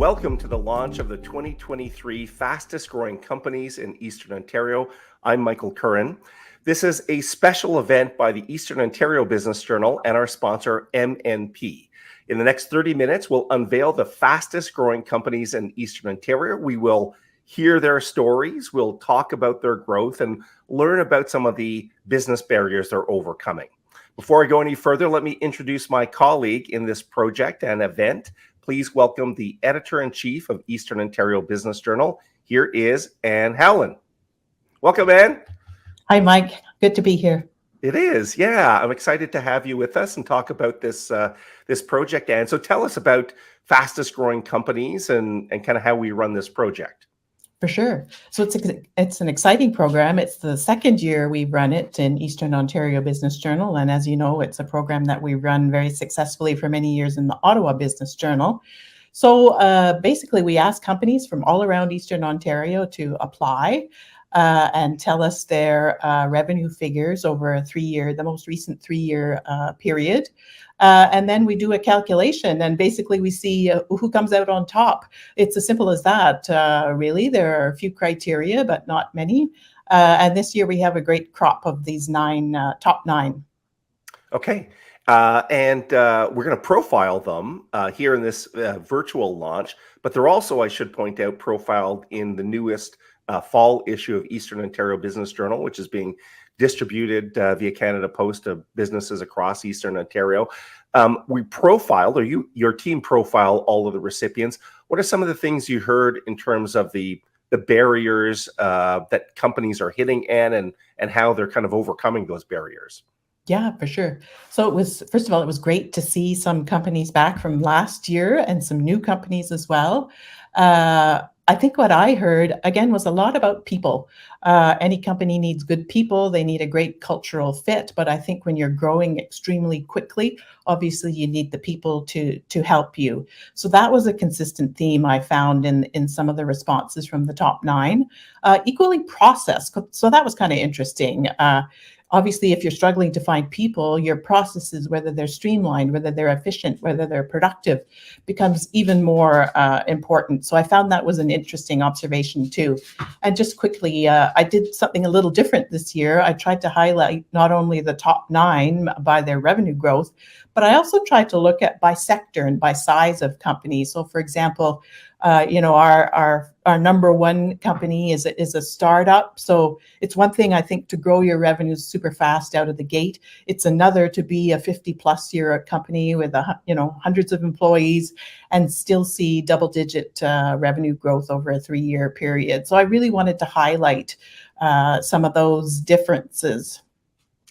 Welcome to the launch of the 2023 Fastest Growing Companies in Eastern Ontario. I'm Michael Curran. This is a special event by the Eastern Ontario Business Journal and our sponsor, MNP. In the next 30 minutes, we'll unveil the fastest growing companies in Eastern Ontario. We will hear their stories, we'll talk about their growth, and learn about some of the business barriers they're overcoming. Before I go any further, let me introduce my colleague in this project and event. Please welcome the Editor-in-Chief of Eastern Ontario Business Journal. Here is Anne Howland. Welcome, Anne. Hi, Mike. Good to be here. It is, yeah. I'm excited to have you with us and talk about this this project, Anne. So tell us about fastest growing companies and kind of how we run this project. For sure. So it's an exciting program. It's the second year we've run it in Eastern Ontario Business Journal. And as you know, it's a program that we run very successfully for many years in the Ottawa Business Journal. So basically, we ask companies from all around Eastern Ontario to apply and tell us their revenue figures over the most recent 3-year period. And then we do a calculation and basically we see who comes out on top. It's as simple as that, really. There are a few criteria, but not many. And this year we have a great crop of these top nine. Okay. And we're going to profile them here in this virtual launch, but they're also, I should point out, profiled in the newest fall issue of Eastern Ontario Business Journal, which is being distributed via Canada Post to businesses across Eastern Ontario. We profiled, or your team profiled, all of the recipients. What are some of the things you heard in terms of the barriers that companies are hitting and how they're kind of overcoming those barriers? Yeah, for sure. So it was, first of all, it was great to see some companies back from last year and some new companies as well. I think what I heard, again, was a lot about people. Any company needs good people. They need a great cultural fit. But I think when you're growing extremely quickly, obviously you need the people to help you. So that was a consistent theme I found in some of the responses from the top nine. Equally process. So that was kind of interesting. Obviously, if you're struggling to find people, your processes, whether they're streamlined, whether they're efficient, whether they're productive, becomes even more important. So I found that was an interesting observation too. And just quickly, I did something a little different this year. I tried to highlight not only the top nine by their revenue growth, but I also tried to look at by sector and by size of companies. So, for example, our number one company is a startup. So it's one thing, I think, to grow your revenues super fast out of the gate. It's another to be a 50-plus-year company with hundreds of employees and still see double-digit revenue growth over a 3-year period. So I really wanted to highlight some of those differences.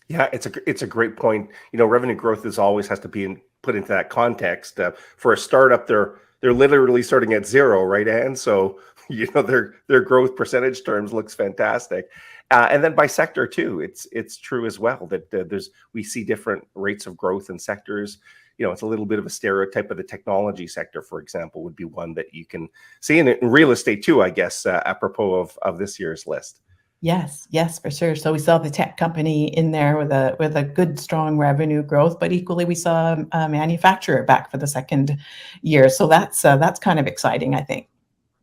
Yeah, it's a great point. Revenue growth always has to be put into that context. For a startup, they're literally starting at zero, right, Anne? So their growth percentage terms looks fantastic. And then by sector too, it's true as well that we see different rates of growth in sectors. It's a little bit of a stereotype, but the technology sector, for example, would be one that you can see, in real estate too, I guess, apropos of this year's list. Yes, for sure. So we saw the tech company in there with a good, strong revenue growth, but equally we saw a manufacturer back for the second year. So that's kind of exciting, I think.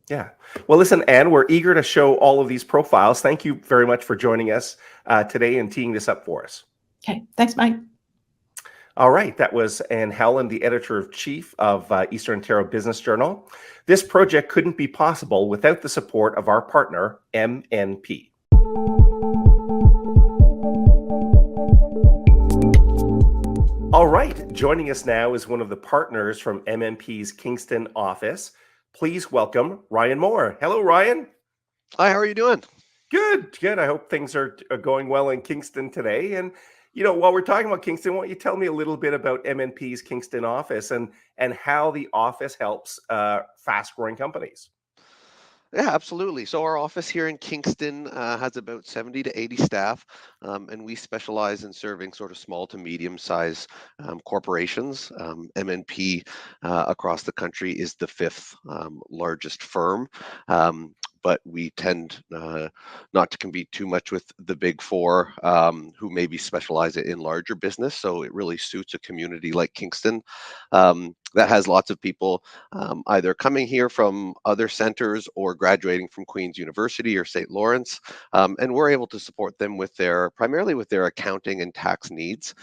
Yeah. Well, listen, Anne, we're eager to show all of these profiles. Thank you very much for joining us today and teeing this up for us. Okay. Thanks, Mike. All right. That was Anne Howland, the Editor-in-Chief of Eastern Ontario Business Journal. This project couldn't be possible without the support of our partner, MNP. All right, joining us now is one of the partners from MNP's Kingston office. Please welcome Ryan Moore. Hello, Ryan. Hi, how are you doing? Good. I hope things are going well in Kingston today. And, while we're talking about Kingston, why don't you tell me a little bit about MNP's Kingston office and how the office helps fast-growing companies? Yeah, absolutely. So our office here in Kingston has about 70 to 80 staff, and we specialize in serving sort of small to medium-sized corporations. MNP across the country is the fifth largest firm. but we tend not to compete too much with the big four, who maybe specialize in larger business. So it really suits a community like Kingston that has lots of people either coming here from other centers or graduating from Queen's University or St. Lawrence, and we're able to support them with primarily with their accounting and tax needs.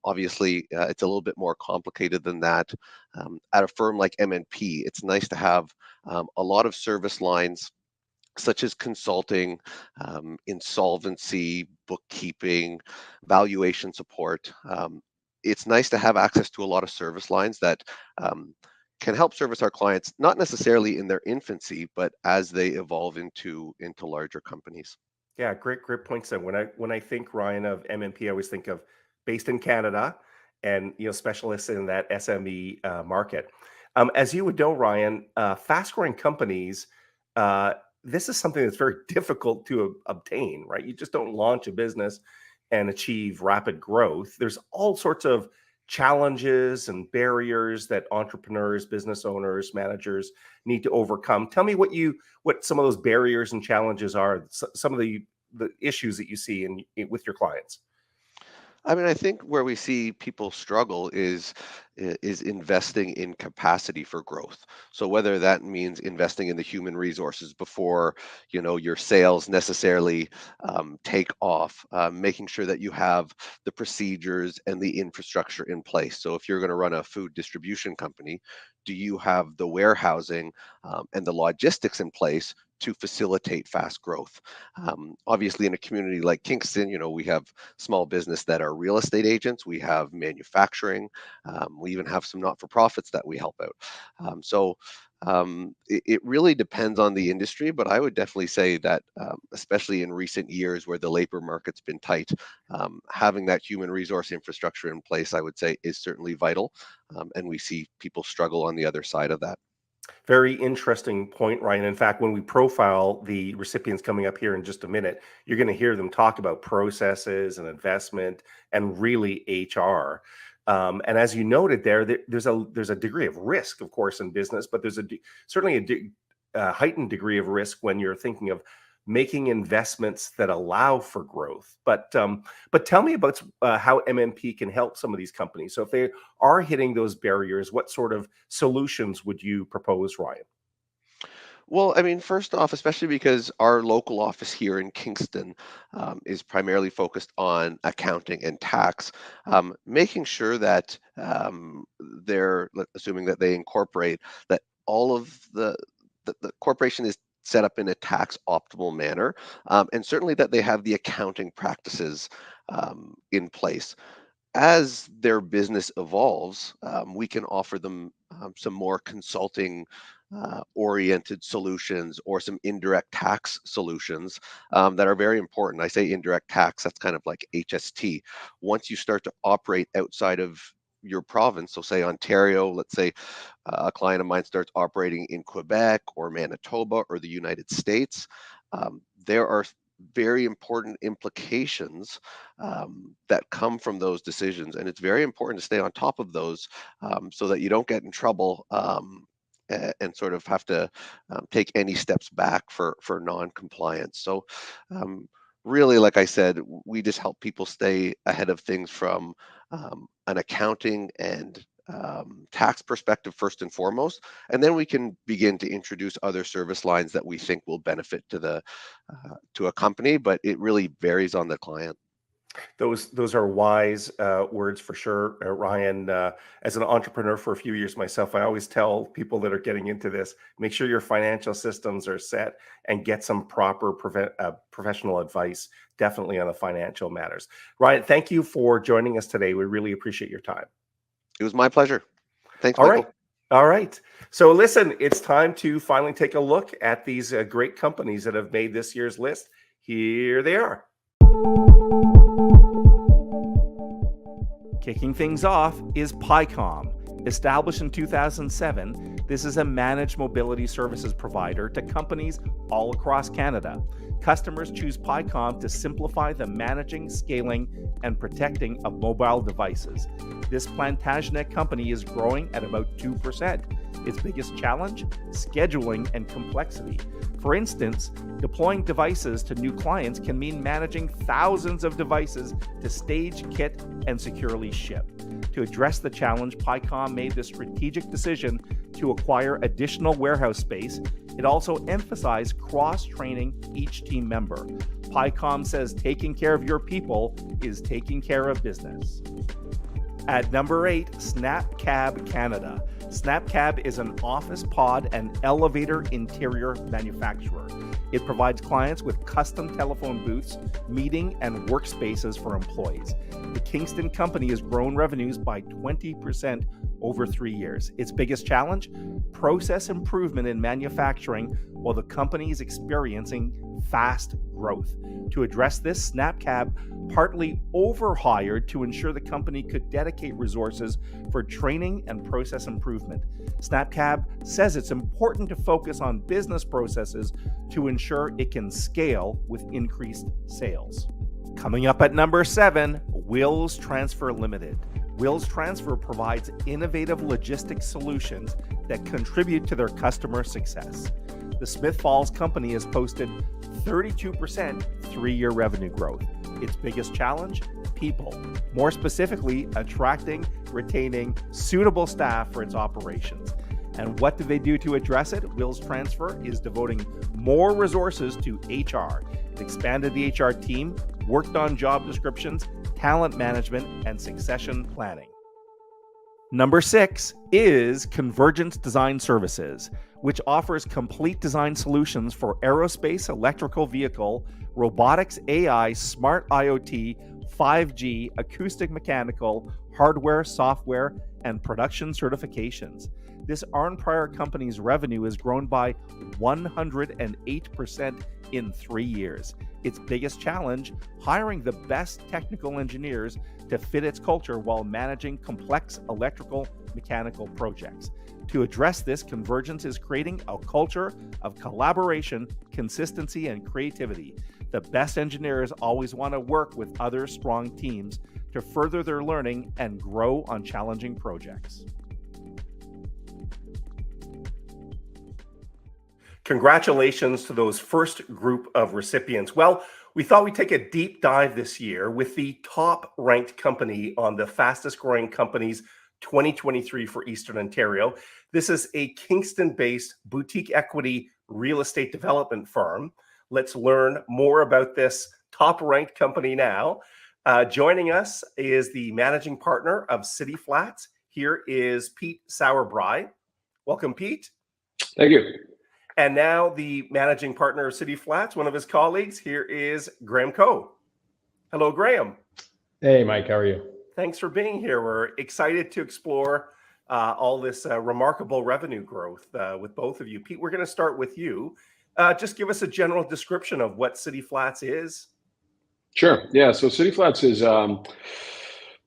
Obviously, it's a little bit more complicated than that. At a firm like MNP, it's nice to have a lot of service lines such as consulting, insolvency, bookkeeping, valuation support. It's nice to have access to a lot of service lines that can help service our clients, not necessarily in their infancy, but as they evolve into larger companies. Yeah, great points. Then when I think, Ryan, of MNP, I always think of based in Canada, and specialists in that SME market. As you would know, Ryan, fast growing companies. This is something that's very difficult to obtain, right? You just don't launch a business and achieve rapid growth. There's all sorts of challenges and barriers that entrepreneurs, business owners, managers need to overcome. Tell me what some of those barriers and challenges are. Some of the issues that you see with your clients. I mean, I think where we see people struggle is investing in capacity for growth. So whether that means investing in the human resources before your sales necessarily take off, making sure that you have the procedures and the infrastructure in place. So if you're going to run a food distribution company, do you have the warehousing and the logistics in place to facilitate fast growth? Obviously, in a community like Kingston, we have small business that are real estate agents. We have manufacturing. We even have some not-for-profits that we help out. It really depends on the industry, but I would definitely say that, especially in recent years where the labor market's been tight, having that human resource infrastructure in place, I would say, is certainly vital. And we see people struggle on the other side of that. Very interesting point, Ryan. In fact, when we profile the recipients coming up here in just a minute, you're going to hear them talk about processes and investment and really HR. And as you noted there's a degree of risk, of course, in business, but there's certainly a heightened degree of risk when you're thinking of making investments that allow for growth. But tell me about how MMP can help some of these companies. So if they are hitting those barriers, what sort of solutions would you propose, Ryan? Well, I mean, first off, especially because our local office here in Kingston is primarily focused on accounting and tax, making sure that assuming that they incorporate, that all of the corporation is set up in a tax optimal manner, and certainly that they have the accounting practices in place. As their business evolves, we can offer them some more consulting oriented solutions or some indirect tax solutions that are very important. I say indirect tax, that's kind of like HST. Once you start to operate outside of your province, so say Ontario, let's say a client of mine starts operating in Quebec or Manitoba or the United States, there are very important implications that come from those decisions. And it's very important to stay on top of those so that you don't get in trouble and sort of have to take any steps back for non-compliance. So really, like I said, we just help people stay ahead of things from an accounting and tax perspective first and foremost, and then we can begin to introduce other service lines that we think will benefit to a company, but it really varies on the client. Those are wise words for sure, Ryan. As an entrepreneur for a few years myself, I always tell people that are getting into this: make sure your financial systems are set and get some proper professional advice, definitely on the financial matters. Ryan, thank you for joining us today. We really appreciate your time. It was my pleasure. Thanks, All Michael. right. All right. So listen, it's time to finally take a look at these great companies that have made this year's list. Here they are. Kicking things off is PICOM. Established in 2007, this is a managed mobility services provider to companies all across Canada. Customers choose PICOM to simplify the managing, scaling, and protecting of mobile devices. This Plantagenet company is growing at about 2%. Its biggest challenge? Scheduling and complexity. For instance, deploying devices to new clients can mean managing thousands of devices to stage, kit, and securely ship. To address the challenge, PyCom made the strategic decision to acquire additional warehouse space. It also emphasized cross-training each team member. PyCom says taking care of your people is taking care of business. At number 8, SnapCab Canada. SnapCab is an office pod and elevator interior manufacturer. It provides clients with custom telephone booths, meeting and workspaces for employees. The Kingston company has grown revenues by 20% over 3 years. Its biggest challenge? Process improvement in manufacturing while the company is experiencing fast growth. To address this, SnapCab partly overhired to ensure the company could dedicate resources for training and process improvement. SnapCab says it's important to focus on business processes to ensure it can scale with increased sales. Coming up at number 7, Wills Transfer Limited. Wills Transfer provides innovative logistics solutions that contribute to their customer success. The Smith Falls company has posted 32% 3-year revenue growth. Its biggest challenge? People. More specifically, attracting, retaining suitable staff for its operations. And what do they do to address it? Wills Transfer is devoting more resources to HR. It expanded the HR team, worked on job descriptions, talent management, and succession planning. Number 6 is Convergence Design Services, which offers complete design solutions for aerospace, electrical vehicle, robotics, AI, smart IoT, 5G, acoustic mechanical, hardware, software, and production certifications. This Arn Prior company's revenue has grown by 108% in 3 years. Its biggest challenge? Hiring the best technical engineers to fit its culture while managing complex electrical mechanical projects. To address this, Convergence is creating a culture of collaboration, consistency, and creativity. The best engineers always want to work with other strong teams to further their learning and grow on challenging projects. Congratulations to those first group of recipients. Well, we thought we'd take a deep dive this year with the top ranked company on the fastest growing companies 2023 for Eastern Ontario. This is a Kingston-based boutique equity real estate development firm. Let's learn more about this top ranked company now. Joining us is the managing partner of City Flats. Here is Pete Sauerbry. Welcome, Pete. Thank you. And now the managing partner of City Flats, one of his colleagues, here is Graham Coe. Hello, Graham. Hey, Mike, how are you? Thanks for being here. We're excited to explore all this remarkable revenue growth with both of you. Pete, we're going to start with you. Just give us a general description of what City Flats is. Sure. Yeah. So City Flats is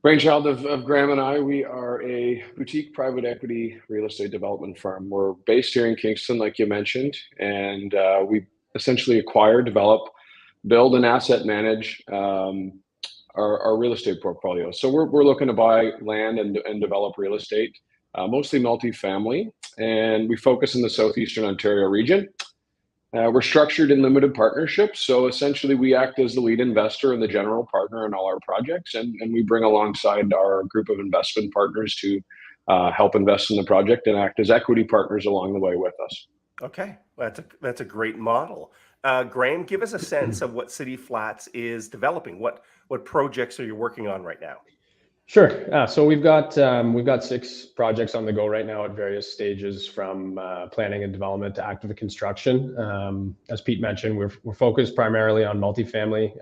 brainchild of Graham and I. We are a boutique private equity real estate development firm. We're based here in Kingston, like you mentioned, and we essentially acquire, develop, build, and asset manage our real estate portfolio. So we're looking to buy land and develop real estate, mostly multifamily, and we focus in the southeastern Ontario region. We're structured in limited partnerships, so essentially we act as the lead investor and the general partner in all our projects, and we bring alongside our group of investment partners to help invest in the project and act as equity partners along the way with us. Okay, that's a great model. Graham, give us a sense of what City Flats is developing. What projects are you working on right now? Sure. So we've got 6 projects on the go right now at various stages, from planning and development to active construction. As Pete mentioned, we're focused primarily on multifamily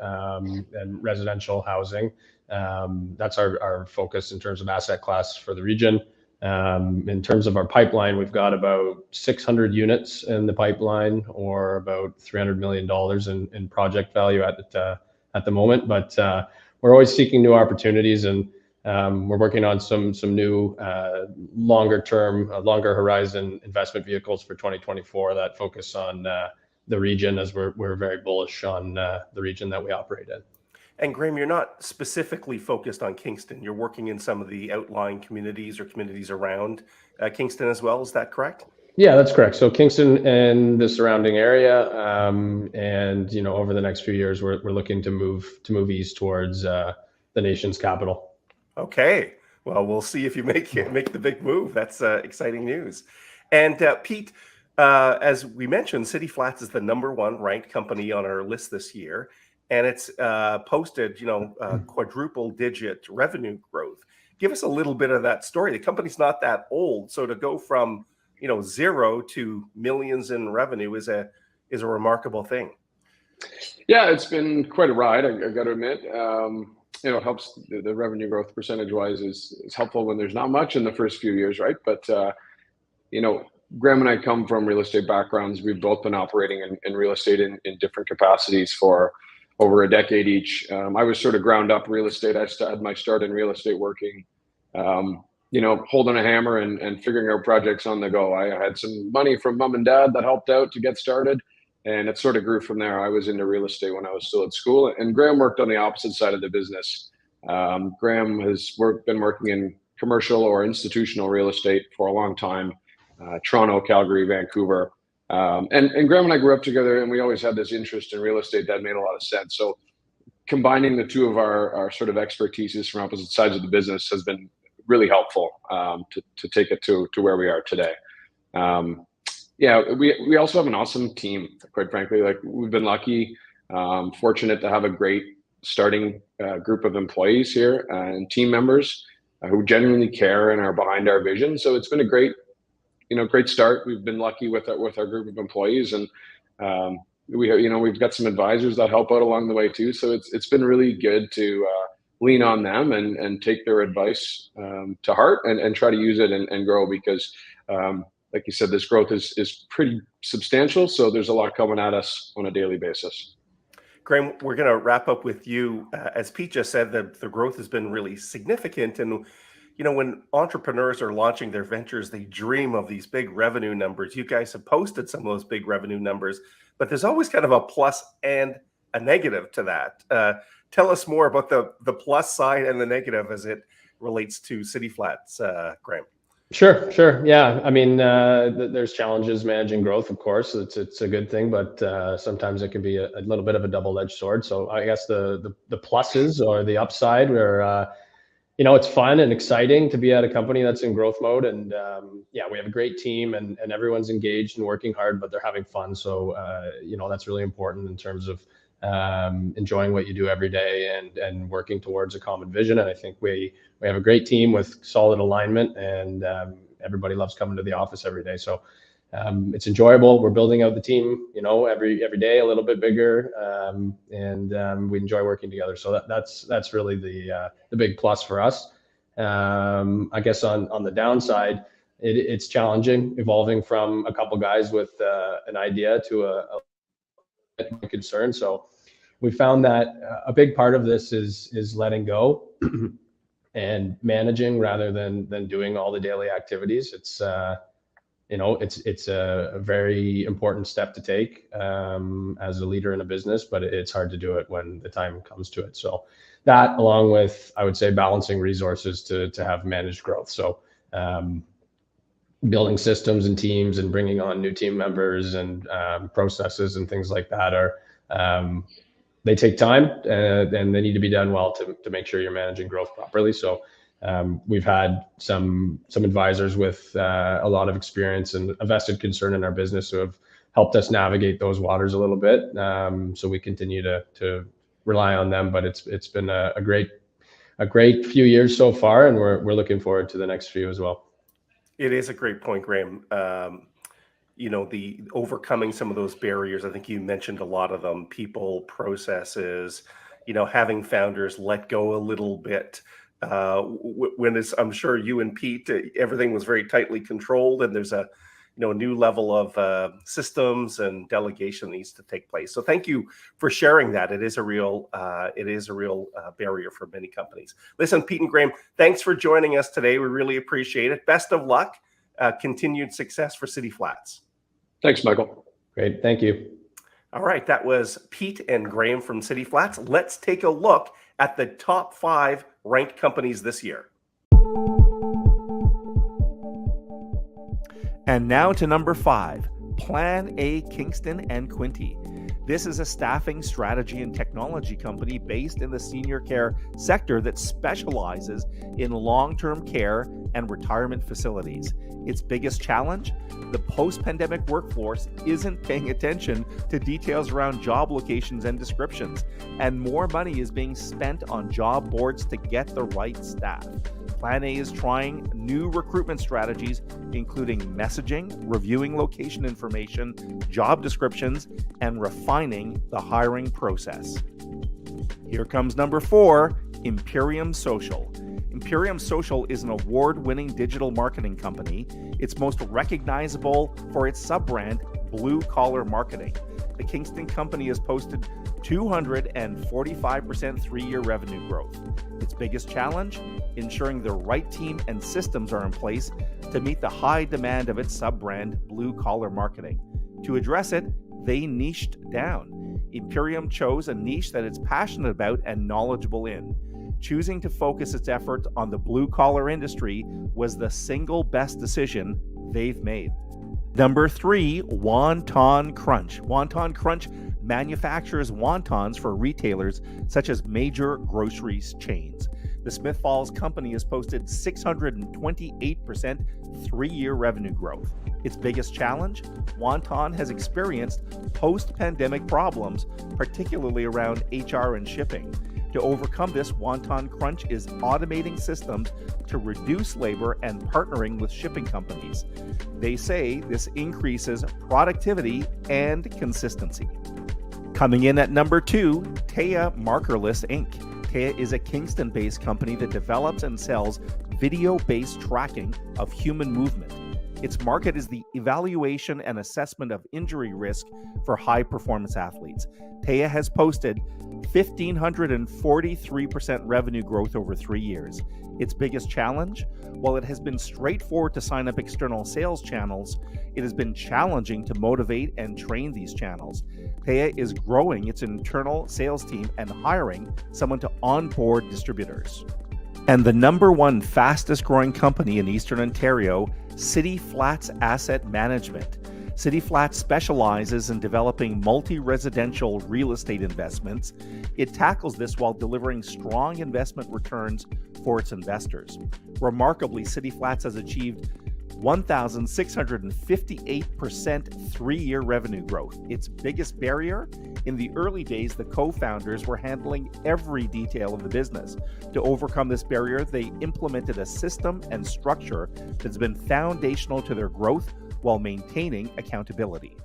and residential housing. That's our focus in terms of asset class for the region. In terms of our pipeline, we've got about 600 units in the pipeline, or about $300 million in project value at the moment. But we're always seeking new opportunities, and we're working on some new longer horizon investment vehicles for 2024 that focus on the region, as we're very bullish on the region that we operate in. And Graham, you're not specifically focused on Kingston. You're working in some of the outlying communities or communities around Kingston as well. Is that correct? Yeah, that's correct. So Kingston and the surrounding area, and over the next few years, we're looking to move east towards the nation's capital. Okay. Well, we'll see if you make the big move. That's exciting news. And Pete, as we mentioned, City Flats is the #1 ranked company on our list this year, and it's posted, quadruple-digit revenue growth. Give us a little bit of that story. The company's not that old, so to go from zero to millions in revenue is a remarkable thing. Yeah, it's been quite a ride. I got to admit. It helps the revenue growth percentage wise is helpful when there's not much in the first few years, right? But Graham and I come from real estate backgrounds. We've both been operating in real estate in different capacities for over a decade each. I was sort of ground up real estate. I had my start in real estate working, holding a hammer and figuring out projects on the go. I had some money from mom and dad that helped out to get started. And it sort of grew from there. I was into real estate when I was still at school, and Graham worked on the opposite side of the business. Graham has been working in commercial or institutional real estate for a long time, Toronto, Calgary, Vancouver. And Graham and I grew up together, and we always had this interest in real estate that made a lot of sense. So combining the two of our sort of expertises from opposite sides of the business has been really helpful to take it to where we are today. Yeah, we also have an awesome team, quite frankly. Like, we've been lucky, fortunate to have a great starting group of employees here and team members who genuinely care and are behind our vision. So it's been a great start. We've been lucky with our group of employees, and we've got some advisors that help out along the way too. So it's been really good to lean on them and take their advice to heart and try to use it and grow, because like you said, this growth is pretty substantial. So there's a lot coming at us on a daily basis. Graham, we're going to wrap up with you. As Pete just said, the growth has been really significant. And, when entrepreneurs are launching their ventures, they dream of these big revenue numbers. You guys have posted some of those big revenue numbers, but there's always kind of a plus and a negative to that. Tell us more about the plus side and the negative as it relates to City Flats, Graham. Sure. Yeah. I mean, there's challenges managing growth, of course. It's a good thing, but sometimes it can be a little bit of a double-edged sword. So I guess the pluses or the upside where, it's fun and exciting to be at a company that's in growth mode. And we have a great team and everyone's engaged and working hard, but they're having fun. So, that's really important in terms of enjoying what you do every day and working towards a common vision. And I think we have a great team with solid alignment, and everybody loves coming to the office every day. So it's enjoyable. We're building out the team, every day a little bit bigger, and we enjoy working together. So that's really the big plus for us. I guess on the downside, it's challenging evolving from a couple guys with an idea to a concern. So we found that a big part of this is letting go and managing rather than doing all the daily activities. It's it's a very important step to take as a leader in a business, but it's hard to do it when the time comes to it. So that, along with, I would say, balancing resources to have managed growth. So building systems and teams and bringing on new team members and processes and things like that they take time and they need to be done well to make sure you're managing growth properly. So we've had some advisors with a lot of experience and a vested concern in our business who have helped us navigate those waters a little bit. So we continue to rely on them, but it's been a great few years so far, and we're looking forward to the next few as well. It is a great point, Graham. The overcoming some of those barriers, I think you mentioned a lot of them: people, processes, having founders let go a little bit. I'm sure you and Pete, everything was very tightly controlled, and there's a new level of systems and delegation needs to take place. So thank you for sharing that. It is a real barrier for many companies. Listen, Pete and Graham, thanks for joining us today. We really appreciate it. Best of luck. Continued success for City Flats. Thanks, Michael. Great. Thank you. All right, that was Pete and Graham from City Flats. Let's take a look at the top 5 ranked companies this year. And now to number 5, Plan A Kingston and Quinte. This is a staffing, strategy, and technology company based in the senior care sector that specializes in long-term care and retirement facilities. Its biggest challenge? The post-pandemic workforce isn't paying attention to details around job locations and descriptions, and more money is being spent on job boards to get the right staff. Plan A is trying new recruitment strategies, including messaging, reviewing location information, job descriptions, and refining the hiring process. Here comes number 4, Imperium Social. Imperium Social is an award-winning digital marketing company. It's most recognizable for its sub-brand, Blue Collar Marketing. The Kingston company has posted 245% three-year revenue growth. Its biggest challenge? Ensuring the right team and systems are in place to meet the high demand of its sub-brand, Blue Collar Marketing. To address it, they niched down. Imperium chose a niche that it's passionate about and knowledgeable in. Choosing to focus its efforts on the blue-collar industry was the single best decision they've made. Number 3, Wonton Crunch. Wonton Crunch manufactures wontons for retailers such as major groceries chains. The Smith Falls company has posted 628% three-year revenue growth. Its biggest challenge? Wonton has experienced post-pandemic problems, particularly around HR and shipping. To overcome this, Wonton Crunch is automating systems to reduce labor and partnering with shipping companies. They say this increases productivity and consistency. Coming in at number 2, Taya Markerless Inc. Taya is a Kingston-based company that develops and sells video-based tracking of human movement. Its market is the evaluation and assessment of injury risk for high-performance athletes. Taya has posted 1,543% revenue growth over 3 years. Its biggest challenge? While it has been straightforward to sign up external sales channels, it has been challenging to motivate and train these channels. Taya is growing its internal sales team and hiring someone to onboard distributors. And the number 1 fastest growing company in Eastern Ontario, City Flats Asset Management. City Flats specializes in developing multi-residential real estate investments. It tackles this while delivering strong investment returns for its investors. Remarkably, City Flats has achieved 1,658% three-year revenue growth. Its biggest barrier? In the early days, the co-founders were handling every detail of the business. To overcome this barrier, they implemented a system and structure that's been foundational to their growth while maintaining accountability.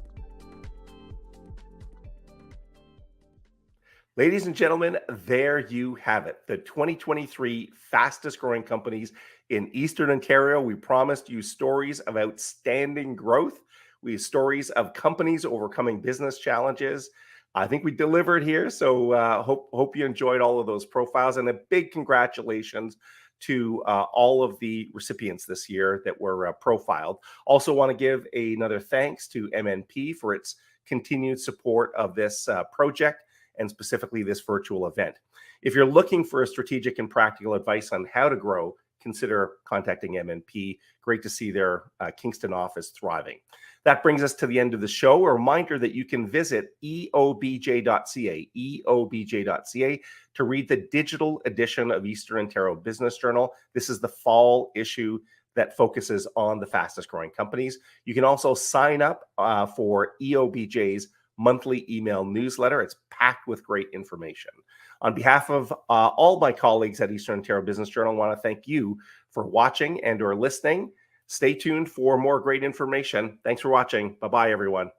Ladies and gentlemen, there you have it. The 2023 fastest growing companies in Eastern Ontario. We promised you stories of outstanding growth. We have stories of companies overcoming business challenges. I think we delivered here. So hope you enjoyed all of those profiles, and a big congratulations to all of the recipients this year that were profiled. Also want to give another thanks to MNP for its continued support of this project, and specifically this virtual event. If you're looking for a strategic and practical advice on how to grow, consider contacting MNP. Great to see their Kingston office thriving. That brings us to the end of the show. A reminder that you can visit eobj.ca, eobj.ca, to read the digital edition of Eastern Ontario Business Journal. This is the fall issue that focuses on the fastest growing companies. You can also sign up for EOBJ's monthly email newsletter. It's packed with great information. On behalf of all my colleagues at Eastern Ontario Business Journal, I want to thank you for watching and or listening. Stay tuned for more great information. Thanks for watching. Bye-bye, everyone.